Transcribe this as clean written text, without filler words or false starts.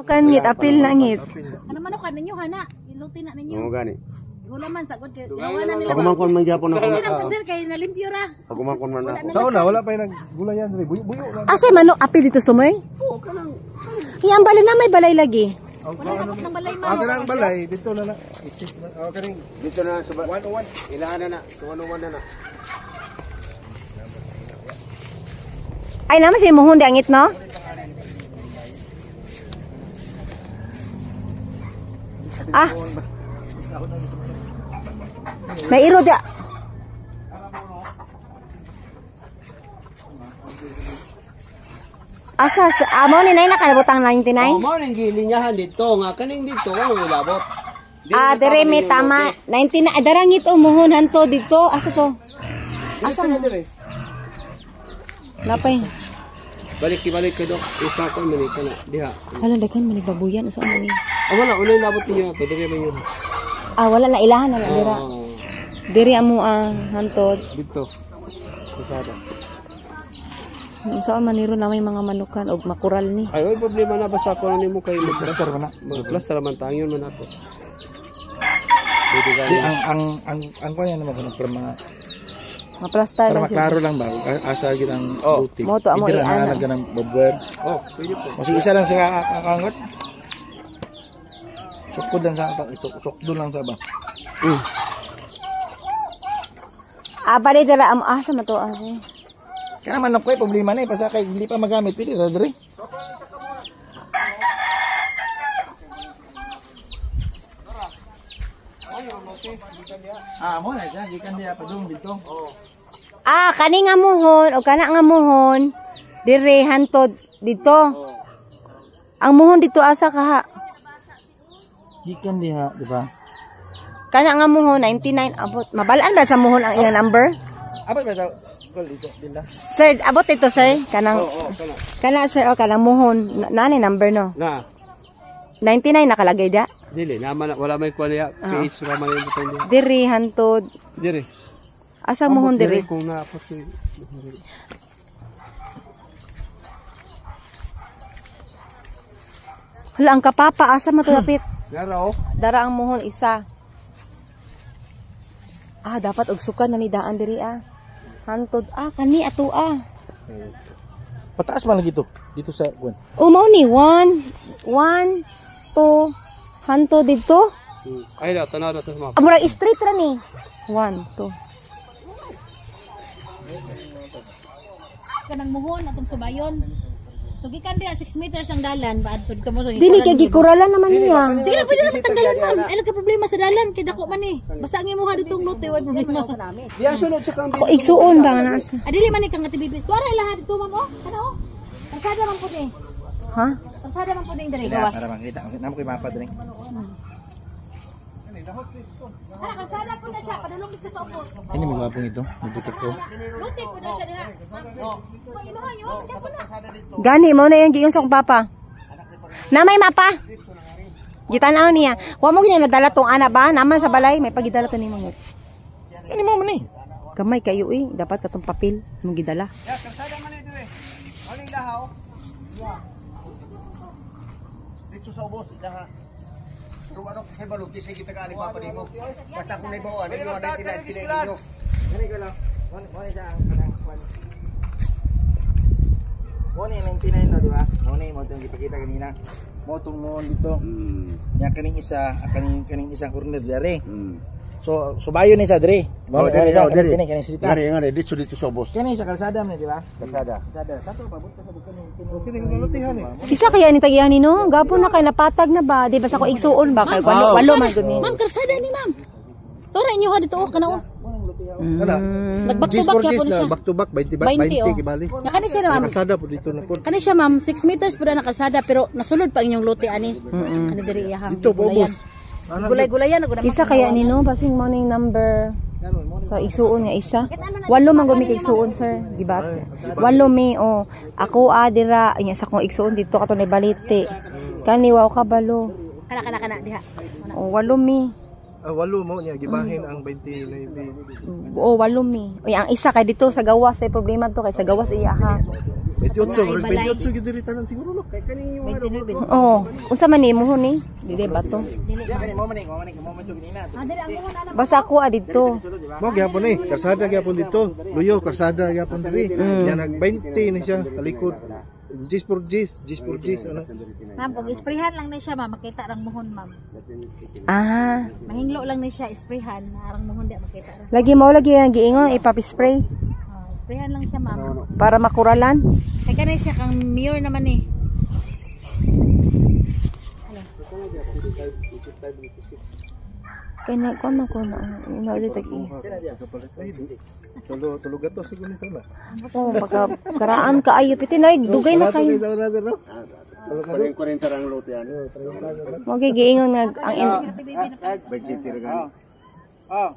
Kan ngit apil na ngit. Ano man kan ninyo hana, ilutin na ninyo. Oo gani. Wala man sagod kay gawanan nila. Pagumangkon man gyapon ako. Hindi na sir kay nalimpyo ra. Pagumangkon man ako. Sa una, wala pa yung naggulayan. Buyo lang. Asa manok apil dito sumoy? Oo, kanang. Yang balay na may balay lagi. Wala dapat ng balay man. Kanang balay, dito na na. Exist na. Kaning Dito na sa 101. Ilahan na na. 101 na na. Ay naman si muhon di angit no? Ah. May iro dia. Asa amo ni nay nakalabotang 99? Oh, mo ning gilinyahan dito nga kaning dito ano ilabot. Ah, dere may tama 99 darangit umuhon hanto dito. Asa to? Asa na dire? Napay. Balik ka dok. Isa ko man ito na. Diha. Hala daghan man babuyan usa man ni. Wala ulo ilabot niyo pwede kay man yun. Ah, wala na ilahan na dira. Oh, Diri amo hantod. dito. Kasada. Saan maniro na may mga manukan og makural ni. Ay, wala problema na basta ko nimo kay plaster man na. Plaster man tangyon man ato. Pwede ka. Ang kuya naman ko ng mga Maplastar para lang siya. maklaro lang ba? Asa gid ang duty. Moto amo Hindi iana. na nalaga ng bobber. Oh, pwede po. Kasi isa lang sa kakangot. Sukod lang sa sukdo lang sa ba. Bali dala am asa man to asa. Kaya naman na problema na pasa kay hindi pa magamit pili ra dire. Mo na siya gikan dia padung dito. Kani nga muhon o kana nga muhon dire hantod dito. Ang muhon dito asa kaha. Gikan dia, di ba? Kana nga muhon 99 abot. Mabalaan ba sa muhon ang iyang number? Apa ba sa kol dito dinda? Sir, abot ito sir. Kanang kana sir o kanang muhon nani number no. Na. 99 nakalagay da. Dili naman wala may kuan ya. PH ra man yung butang diha. Dire hantod. Dire. Asa muhon dire? Kung na pa si. Hala ang kapapa asa matulapit. Yara oh. Dara ang muhon isa. Dapat og sukan na ni daan diri Hantod kani ato Pataas man lagi to dito sa kuan. Mao ni 1 2 hantod dito. Ay daw tanaw na to sa map. Murag straight ra ni. 1 2. Kanang muhon atong subayon. So gikan dia 6 meters ang dalan baad pud kamo so. Dili kay gikuralan naman niya. Sige na pwede naman tanggalon ma'am. Ay ka problema sa dalan kay dako man ni. Basta ang imong ditong lote way problema sa namin. Diya sunod sa kang Ako igsuon ba nga nasa? Dili man ni kang atibibi. Tuara lahat dito ma'am oh. Ano oh? Pasada man pud ni. Ha? Pasada man pud ni diri gawas. Para makita namo koy mapa dire. Pasada pud na siya padulong dito sa upos. Ini mo gapong ito, dito ko. Lote pud na siya dira. Oh. Ibahan yo, dako na. Gani mo na yung giyon sa kong papa. Na may mapa. Gitanaw niya. Wa mo ginya nadala tong ana ba? Naman sa balay may pagidala to nimo. Ini mo man ni. Gamay kayo dapat katong papel mong gidala. Ya kasada man ni dire. Ano ilahaw? Dito sa ubos ilaha. Pero ano kay balog kasi kita ka ni papa nimo. Basta kung naibawan, ano na tinay ninyo. Gani ko lang. Mo ni sa kanang kuan. Mo ni 99 no, di ba? Mo ni mo tong gipakita kanina. Mo tong mo dito. Yang kaning isa corner dire. So subayo ni sa dire. Mo dire sa dire. Kini sita. Gani nga dito sa ubos. Kini sa kalsada man di ba? Kalsada. Kalsada. Sato pa bunta sa bukan ni. Kini ngalutihan ni. Isa kaya ni tagihan ni no? Gapon na kay napatag na ba? Di ba sa ko igsuon ba kay walo man gud ni. Ma'am karsada ni ma'am. Tora inyo ha dito oh kana oh. Kana. Nagback to back ya po siya. Back to back 20 20 kibali. Ya kani siya ma'am. Kalsada po dito na po. Kani siya ma'am 6 meters pud na kalsada pero nasulod pa inyong lote ani. Kani diri iyahang. Dito po ubos. Gulay-gulayan ako Isa kaya ni no? Basing mo ning number sa igsuon nga isa. Walo man gumi kay igsuon sir, di ba? Walo mi ako dira nya sa kong igsuon dito kato ni balite. Kani wow kabalo. Kana diha. Walo mi. Walo mo niya gibahin ang 20 na Walo mi. Ang isa kay dito sa gawas may problema to kay sa gawas iya ha. 28 gid diri tanan siguro no. Kay kaning yung Oh, unsa man ni mo ni? Dili ba to? Kani mo man to ganina. Basta ako dito. Mo gyapon ni, karsada gyapon dito. Luyo karsada gyapon diri. Ya nag 20 ni siya talikod. Gis por gis ano. Ma'am, pag isprehan lang na siya, ma'am, makita rang muhon, ma'am. Ah, Mahinglo lang na siya, isprehan, arang muhon di makita ra. lagi mo lagi ang giingon ipapispray Isprehan lang siya, ma'am. para makuralan. Kaya kanay siya kang mirror naman eh. Kay na ko na ina ulit lagi. Tulog ato siguro ni sana. Oh, pagka karaan ka ayo pitinoy dugay na kayo. Paling 40 rang lote yan. Mo giingon nga ang Budget ra gani. Oh.